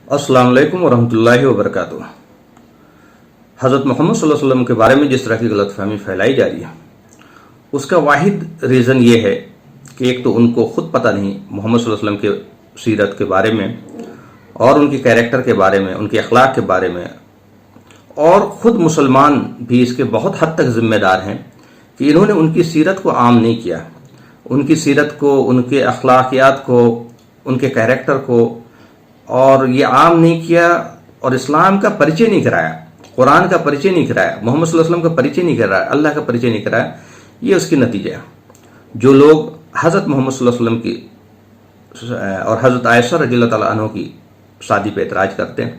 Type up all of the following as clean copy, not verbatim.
अस्सलाम वालेकुम वरहमतुल्लाहि वबरकातुह। हज़रत मोहम्मद सल्लल्लाहु अलैहि वसल्लम के बारे में जिस तरह की गलतफहमी फैलाई जा रही है, उसका वाहिद रीज़न ये है कि एक तो उनको खुद पता नहीं मोहम्मद सल्लल्लाहु अलैहि वसल्लम के सीरत के बारे में और उनके कैरेक्टर के बारे में, उनके अखलाक के बारे में, और ख़ुद मुसलमान भी इसके बहुत हद तक ज़िम्मेदार हैं कि इन्होंने उनकी सीरत को आम नहीं किया, उनकी सीरत को, उनके अखलाकियात को, उनके कैरेक्टर को और ये आम नहीं किया और इस्लाम का परिचय नहीं कराया, कुरान का परिचय नहीं कराया, मोहम्मद सल्लल्लाहु अलैहि वसल्लम का परिचय नहीं कराया, अल्लाह का परिचय नहीं कराया। ये उसकी नतीजा है। जो लोग हज़रत मोहम्मद सल्लल्लाहु अलैहि वसल्लम की और हज़रत आयशा रज़ियल्लाहु तआला अन्हा की शादी पे एतराज़ करते हैं,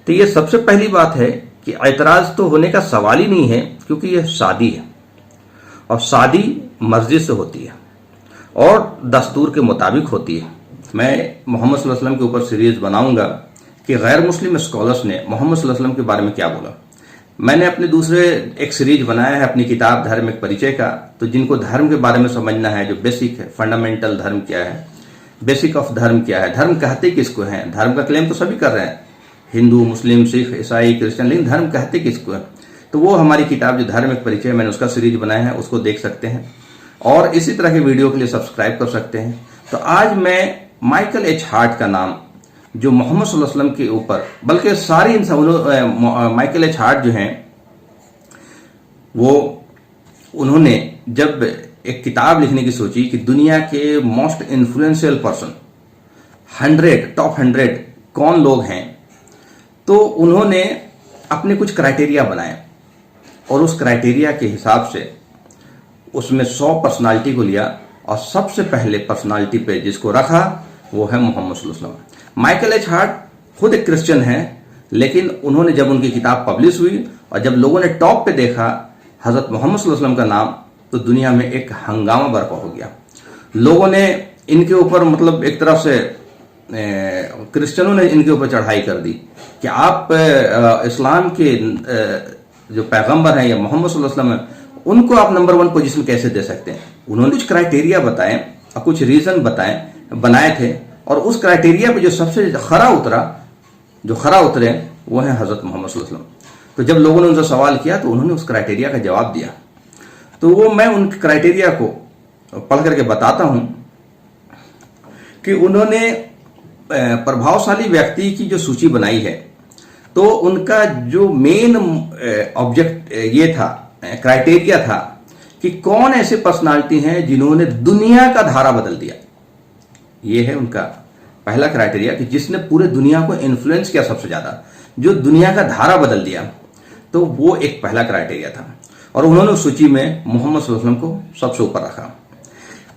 तो ये सबसे पहली बात है कि एतराज़ तो होने का सवाल ही नहीं है, क्योंकि यह शादी है और शादी मर्जी से होती है और दस्तूर के मुताबिक होती है। मैं मोहम्मद सल्लल्लाहु अलैहि वसल्लम के ऊपर सीरीज़ बनाऊंगा कि गैर मुस्लिम स्कॉलर्स ने मोहम्मद सल्लल्लाहु अलैहि वसल्लम के बारे में क्या बोला। मैंने अपने दूसरे एक सीरीज बनाया है अपनी किताब धर्म एक परिचय का, तो जिनको धर्म के बारे में समझना है, जो बेसिक है, फंडामेंटल धर्म क्या है, बेसिक ऑफ धर्म क्या है, धर्म कहते किसको हैं, धर्म का क्लेम तो सभी कर रहे हैं, हिंदू, मुस्लिम, सिख, ईसाई, क्रिश्चियन, लेकिन धर्म कहते किसको है। तो वो हमारी किताब जो धर्म एक परिचय, मैंने उसका सीरीज बनाया है, उसको देख सकते हैं और इसी तरह के वीडियो के लिए सब्सक्राइब कर सकते हैं। तो आज मैं माइकल एच हार्ट का नाम, जो मोहम्मद सल्लल्लाहु अलैहि वसल्लम के ऊपर, बल्कि सारी इंसान, माइकल एच हार्ट जो हैं वो, उन्होंने जब एक किताब लिखने की सोची कि दुनिया के मोस्ट इन्फ्लुएंशियल पर्सन 100 टॉप 100 कौन लोग हैं, तो उन्होंने अपने कुछ क्राइटेरिया बनाए और उस क्राइटेरिया के हिसाब से उसमें 100 पर्सनालिटी को लिया और सबसे पहले पर्सनालिटी पे जिसको रखा वो है मोहम्मद सल्लल्लाहु अलैहि वसल्लम। माइकल एच हार्ट खुद एक क्रिश्चियन है, लेकिन उन्होंने जब उनकी किताब पब्लिश हुई और जब लोगों ने टॉप पे देखा हजरत मोहम्मद सल्लल्लाहु अलैहि वसल्लम का नाम, तो दुनिया में एक हंगामा बर्पा हो गया। लोगों ने इनके ऊपर, मतलब एक तरफ से क्रिश्चियनों ने इनके ऊपर चढ़ाई कर दी कि आप इस्लाम के जो पैगंबर हैं या मोहम्मद सल्लल्लाहु अलैहि वसल्लम हैं, उनको आप नंबर 1 पोजीशन कैसे दे सकते हैं। उन्होंने कुछ क्राइटेरिया बताए और कुछ रीजन बनाए थे, और उस क्राइटेरिया पे जो सबसे खरा उतरे वो है हजरत मोहम्मद सल्लल्लाहु अलैहि वसल्लम। तो जब लोगों ने उनसे सवाल किया तो उन्होंने उस क्राइटेरिया का जवाब दिया। तो वो मैं उन क्राइटेरिया को पढ़ करके बताता हूं कि उन्होंने प्रभावशाली व्यक्ति की जो सूची बनाई है, तो उनका जो मेन ऑब्जेक्ट ये था, क्राइटेरिया था कि कौन ऐसे पर्सनालिटी हैं जिन्होंने दुनिया का धारा बदल दिया। ये है उनका पहला क्राइटेरिया कि जिसने पूरे दुनिया को इन्फ्लुएंस किया सबसे ज्यादा, जो दुनिया का धारा बदल दिया। तो वो एक पहला क्राइटेरिया था और उन्होंने उस सूची में मोहम्मद सल्लल्लाहु अलैहि वसल्लम को सबसे ऊपर रखा।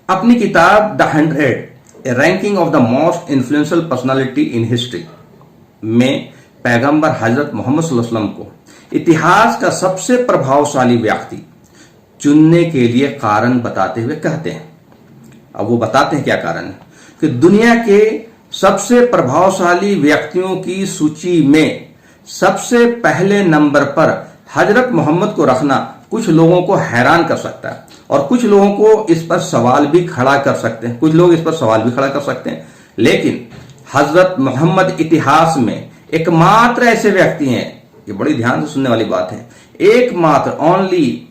अपनी किताब the 100 ranking of the most influential personality in history में पैगंबर हजरत मोहम्मद सल्लल्लाहु अलैहि वसल्लम को इतिहास का सबसे प्रभावशाली व्यक्ति चुनने के लिए कारण बताते हुए कहते हैं। अब वो बताते हैं क्या कारण है कि दुनिया के सबसे प्रभावशाली व्यक्तियों की सूची में सबसे पहले नंबर पर हजरत मोहम्मद को रखना कुछ लोगों को हैरान कर सकता है और कुछ लोगों को इस पर सवाल भी खड़ा कर सकते हैं, कुछ लोग इस पर सवाल भी खड़ा कर सकते हैं। लेकिन हजरत मोहम्मद इतिहास में एकमात्र ऐसे व्यक्ति हैं, ये बड़ी ध्यान से सुनने वाली बात है, एकमात्र, only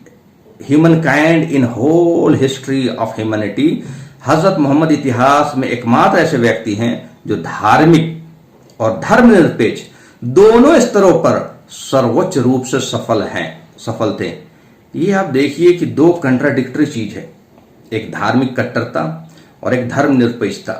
human kind in whole history of humanity, Hazrat Muhammad इतिहास में एकमात्र ऐसे व्यक्ति हैं जो धार्मिक और धर्मनिरपेक्ष दोनों स्तरों पर सर्वोच्च रूप से सफल थे। ये आप देखिए कि दो कंट्राडिक्टरी चीज है, एक धार्मिक कट्टरता और एक धर्मनिरपेक्षता।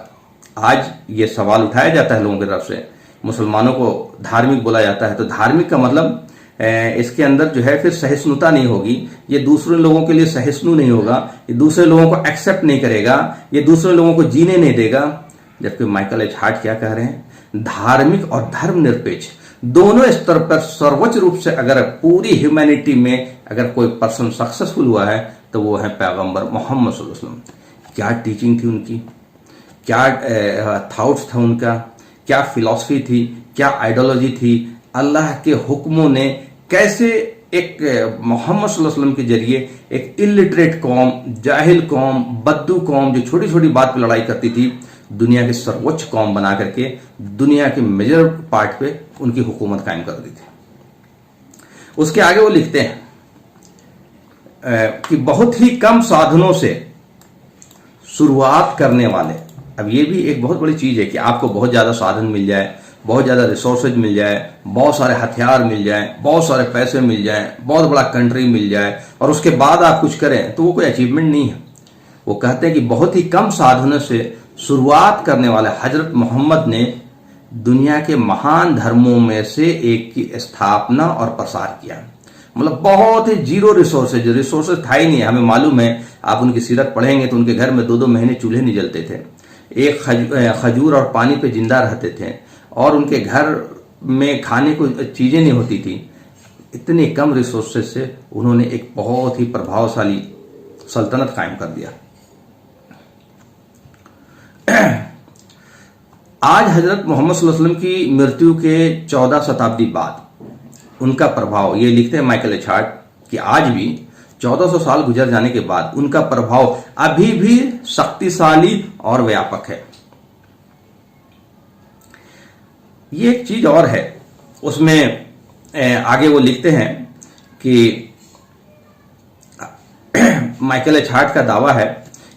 आज ये सवाल उठाया जाता है लोगों की तरफ से, मुसलमानों को धार्मिक बोला जाता है, तो धार्मिक का मतलब इसके अंदर जो है फिर सहिष्णुता नहीं होगी, ये दूसरे लोगों के लिए सहिष्णु नहीं होगा, ये दूसरे लोगों को एक्सेप्ट नहीं करेगा, ये दूसरे लोगों को जीने नहीं देगा। जबकि माइकल एच हार्ट क्या कह रहे हैं, धार्मिक और धर्मनिरपेक्ष दोनों स्तर पर सर्वोच्च रूप से अगर पूरी ह्यूमैनिटी में अगर कोई पर्सन सक्सेसफुल हुआ है तो वो है पैगंबर मोहम्मद सल्लल्लाहु अलैहि वसल्लम। क्या टीचिंग थी उनकी, क्या थॉट्स था उनका, क्या फिलॉसफी थी, क्या आइडियोलॉजी थी, अल्लाह के हुक्मों ने कैसे एक मोहम्मद सल्लल्लाहु अलैहि वसल्लम के जरिए एक इलिटरेट कौम, जाहिल कौम, बद्दू कौम जो छोटी छोटी बात पर लड़ाई करती थी, दुनिया की सर्वोच्च कौम बना करके दुनिया के मेजर पार्ट पे उनकी हुकूमत कायम कर दी थी। उसके आगे वो लिखते हैं कि बहुत ही कम साधनों से शुरुआत करने वाले, अब ये भी एक बहुत बड़ी चीज है कि आपको बहुत ज्यादा साधन मिल जाए, बहुत ज्यादा रिसोर्सेज मिल जाए, बहुत सारे हथियार मिल जाए, बहुत सारे पैसे मिल जाए, बहुत बड़ा कंट्री मिल जाए और उसके बाद आप कुछ करें, तो वो कोई अचीवमेंट नहीं है। वो कहते हैं कि बहुत ही कम साधनों से शुरुआत करने वाले हजरत मोहम्मद ने दुनिया के महान धर्मों में से एक की स्थापना और प्रसार किया। मतलब बहुत ही जीरो रिसोर्सेज था ही नहीं। हमें मालूम है, आप उनकी सीरत पढ़ेंगे तो उनके घर में 2-2 महीने चूल्हे नहीं जलते थे, एक खजूर और पानी पे जिंदा रहते थे और उनके घर में खाने को चीजें नहीं होती थी। इतने कम रिसोर्सेज से उन्होंने एक बहुत ही प्रभावशाली सल्तनत कायम कर दिया। आज हजरत मोहम्मद सल्लल्लाहु अलैहि वसल्लम की मृत्यु के 14 शताब्दी बाद उनका प्रभाव, ये लिखते हैं माइकल एच हार्ट कि आज भी 1400 साल गुजर जाने के बाद उनका प्रभाव अभी भी शक्तिशाली और व्यापक है। ये एक चीज और है, उसमें आगे वो लिखते हैं कि माइकल एच हार्ट का दावा है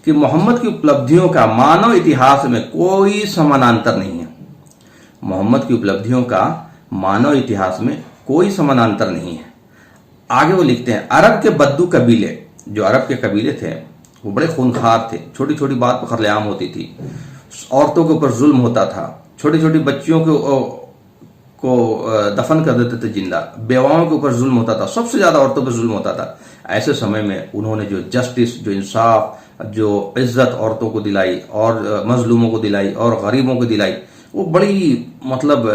कि मोहम्मद की उपलब्धियों का मानव इतिहास में कोई समानांतर नहीं है। मोहम्मद की उपलब्धियों का मानव इतिहास में कोई समानांतर नहीं है। आगे वो लिखते हैं, अरब के बद्दू कबीले, जो अरब के कबीले थे वो बड़े खूनखार थे, छोटी छोटी बात पर कत्लेआम होती थी, औरतों के ऊपर जुल्म होता था, छोटी छोटी बच्चियों को दफन कर देते थे जिंदा, बेवाओं के ऊपर जुल्म होता था, सबसे ज्यादा औरतों पर जुल्म होता था। ऐसे समय में उन्होंने जो जस्टिस, जो इंसाफ, जो इज्जत औरतों को दिलाई और मजलूमों को दिलाई और गरीबों को दिलाई, वो बड़ी मतलब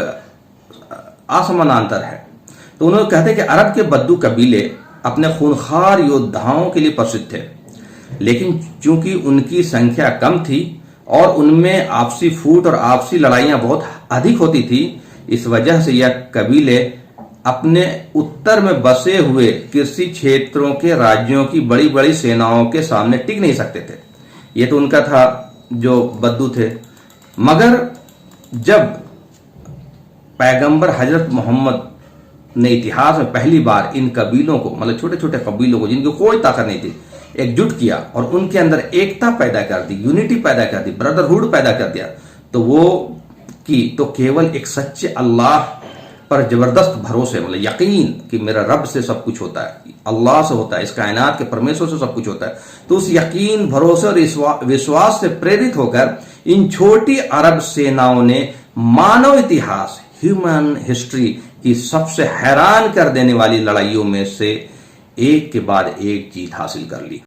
असमानांतर है। तो उन्होंने कहते कि अरब के बद्दू कबीले अपने खूनखार योद्धाओं के लिए प्रसिद्ध थे, लेकिन चूंकि उनकी संख्या कम थी और उनमें आपसी फूट और आपसी लड़ाइयां बहुत अधिक होती थी, इस वजह से यह कबीले अपने उत्तर में बसे हुए कृषि क्षेत्रों के राज्यों की बड़ी बड़ी सेनाओं के सामने टिक नहीं सकते थे। ये तो उनका था जो बद्दू थे। मगर जब पैगंबर हजरत मोहम्मद ने इतिहास में पहली बार इन कबीलों को, मतलब छोटे छोटे कबीलों को जिनकी कोई ताकत नहीं थी, एकजुट किया और उनके अंदर एकता पैदा कर दी, यूनिटी पैदा कर दी, ब्रदरहुड पैदा कर दिया, तो वो तो केवल एक सच्चे अल्लाह पर जबरदस्त भरोसे, मतलब यकीन कि मेरा रब से सब कुछ होता है, अल्लाह से होता है, इस कायनात के परमेश्वर से सब कुछ होता है, तो उस यकीन, भरोसे और विश्वास से प्रेरित होकर इन छोटी अरब सेनाओं ने मानव इतिहास, ह्यूमन हिस्ट्री की सबसे हैरान कर देने वाली लड़ाइयों में से एक के बाद एक जीत हासिल कर ली।